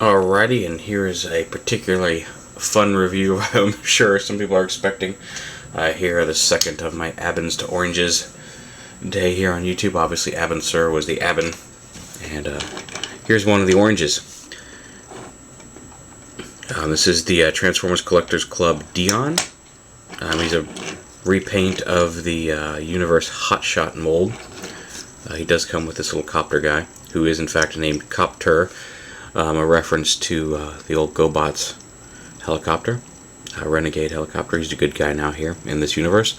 Alrighty, and here is a particularly fun review I'm sure some people are expecting. Here are the second of my Abins to Oranges day here on YouTube. Obviously, Abin Sur was the Abin, and here's one of the oranges. This is the Transformers Collectors Club Dion. He's a repaint of the Universe Hotshot mold. He does come with this little Cop-Tur guy, who is in fact named Cop-Tur. A reference to the old GoBots helicopter, Renegade helicopter. He's a good guy now here in this universe.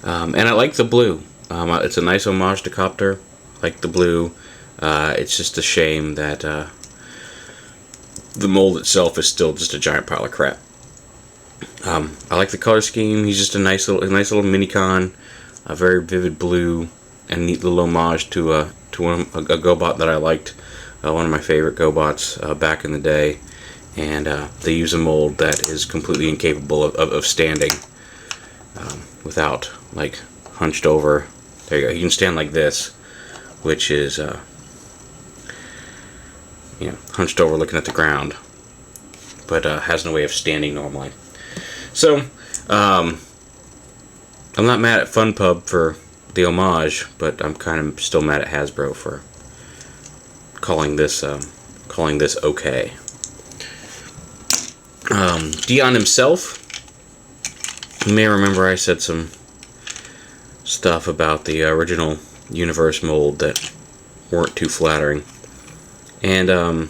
And I like the blue. It's a nice homage to Cop-Tur. I like the blue. It's just a shame that the mold itself is still just a giant pile of crap. I like the color scheme. He's just a nice little mini-con, a very vivid blue, and neat little homage to a GoBot that I liked. One of my favorite GoBots back in the day, and they use a mold that is completely incapable of standing without like hunched over. There you go. You can stand like this, which is hunched over looking at the ground, but has no way of standing normally. So I'm not mad at FunPub for the homage, but I'm kind of still mad at Hasbro for calling this okay. Dion himself, you may remember I said some stuff about the original Universe mold that weren't too flattering, and I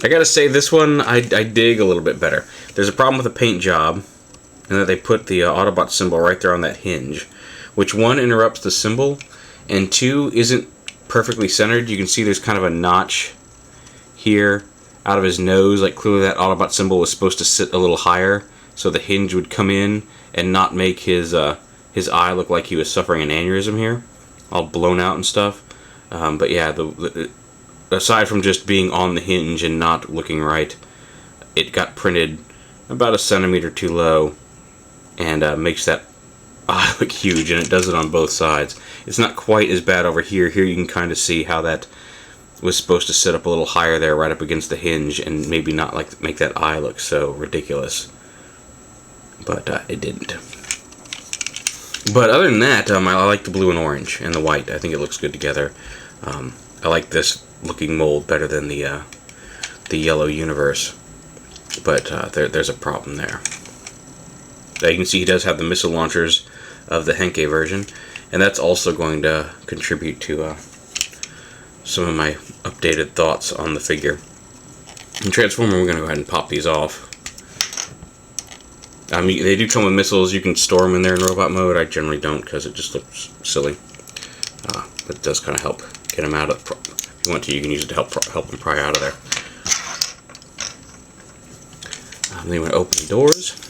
gotta say this one I dig a little bit better. There's a problem with the paint job, and that they put the Autobot symbol right there on that hinge, which one interrupts the symbol, and two isn't perfectly centered. You can see there's kind of a notch here out of his nose, like clearly that Autobot symbol was supposed to sit a little higher so the hinge would come in and not make his eye look like he was suffering an aneurysm here, all blown out and stuff. But yeah, aside from just being on the hinge and not looking right, it got printed about a centimeter too low, and makes that eye look huge, and it does it on both sides. It's not quite as bad over here. Here you can kind of see how that was supposed to sit up a little higher there, right up against the hinge, and maybe not like make that eye look so ridiculous. But it didn't. But other than that, I like the blue and orange and the white. I think it looks good together. I like this looking mold better than the yellow Universe. But there's a problem there. You can see he does have the missile launchers of the Henkei version, and that's also going to contribute to some of my updated thoughts on the figure. In Transformer, we're going to go ahead and pop these off. I mean, they do come with missiles. You can store them in there in robot mode. I generally don't because it just looks silly. But it does kind of help get them out of. If you want to, you can use it to help them pry out of there. Then you want to open the doors.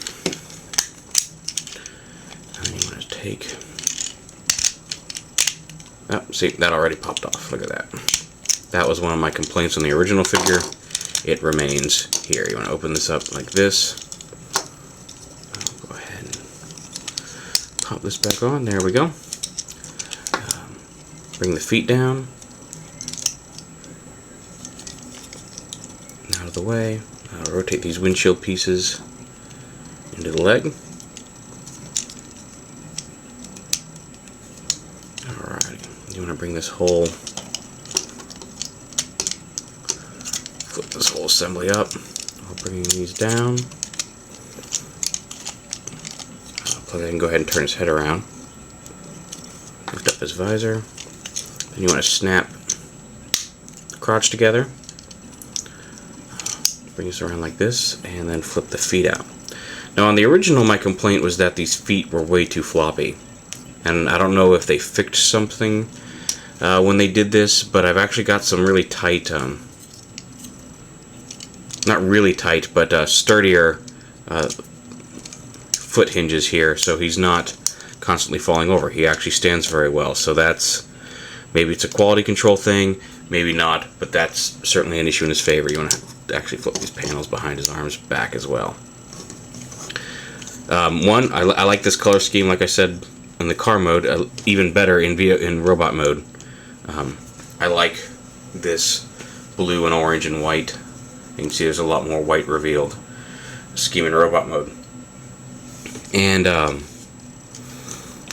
Oh, see, that already popped off. Look at that. That was one of my complaints on the original figure. It remains here. You want to open this up like this. I'll go ahead and pop this back on. There we go. Bring the feet down. Out of the way. I'll rotate these windshield pieces into the leg. You want to bring this whole, flip this whole assembly up while bringing these down. Plug it in, go ahead and turn his head around. Lift up his visor. Then you want to snap the crotch together. Bring this around like this, and then flip the feet out. Now on the original, my complaint was that these feet were way too floppy. And I don't know if they fixed something when they did this, but I've actually got some really tight, not really tight, but sturdier foot hinges here, so he's not constantly falling over. He actually stands very well, so that's, maybe it's a quality control thing, maybe not, but that's certainly an issue in his favor. You want to actually flip these panels behind his arms back as well. I like this color scheme, like I said, in the car mode, even better in robot mode. I like this blue and orange and white You can see there's a lot more white revealed. Scheming robot mode. And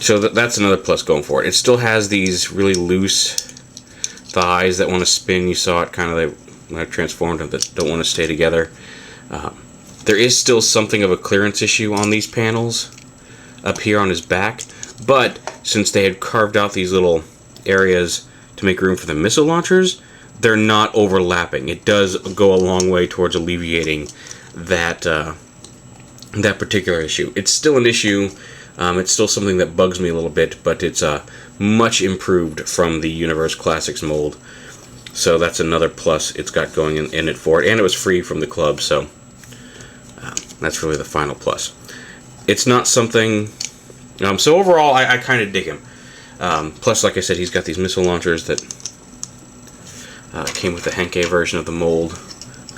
so that's another plus going for it. It still has these really loose thighs that want to spin. You saw it kind of when I transformed them, that don't want to stay together. There is still something of a clearance issue on these panels up here on his back, but since they had carved out these little areas to make room for the missile launchers, they're not overlapping. It does go a long way towards alleviating that that particular issue. It's still an issue. It's still something that bugs me a little bit, but it's much improved from the Universe Classics mold. So that's another plus it's got going in it for it, and it was free from the club, so that's really the final plus. It's not something... so overall, I kind of dig him. Plus, like I said, he's got these missile launchers that came with the Henkei version of the mold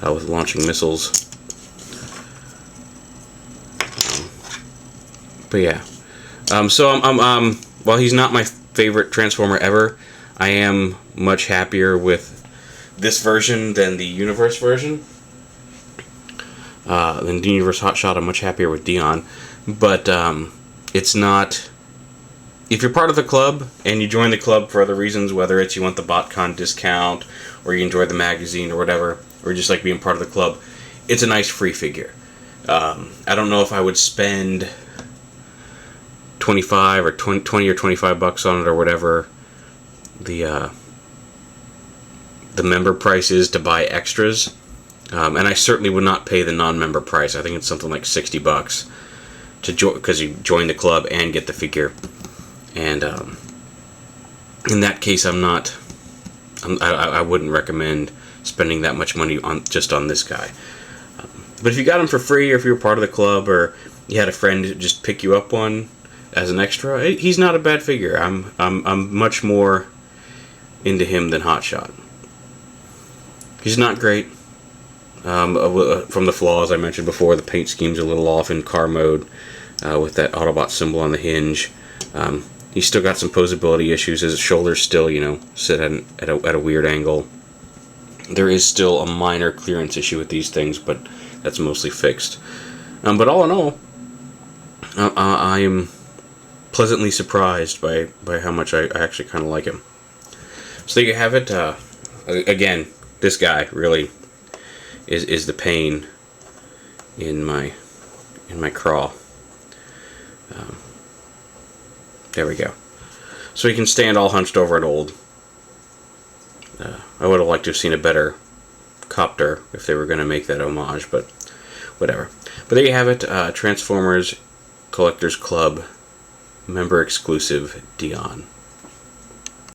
with launching missiles. But yeah. So I'm while he's not my favorite Transformer ever, I am much happier with this version than the Universe version. Than the Universe Hotshot, I'm much happier with Dion. But it's not... If you're part of the club, and you join the club for other reasons, whether it's you want the BotCon discount, or you enjoy the magazine, or whatever, or just like being part of the club, it's a nice free figure. I don't know if I would spend 25 or 20 or 25 bucks on it, or whatever the member price is to buy extras. And I certainly would not pay the non-member price. I think it's something like 60 bucks to join, because you join the club and get the figure. And in that case, I wouldn't recommend spending that much money on just on this guy. But if you got him for free, or if you were part of the club, or you had a friend just pick you up one as an extra, he's not a bad figure. I'm much more into him than Hotshot. He's not great. From the flaws I mentioned before, the paint scheme's a little off in car mode with that Autobot symbol on the hinge. He's still got some posability issues. His shoulders still, sit at a weird angle. There is still a minor clearance issue with these things, but that's mostly fixed. But all in all, I am pleasantly surprised by how much I actually kind of like him. So there you have it. Again, this guy really is the pain in my craw. There we go. So he can stand all hunched over and old. I would have liked to have seen a better Cop-Tur if they were going to make that homage, but whatever. But there you have it. Transformers Collectors Club member exclusive Dion.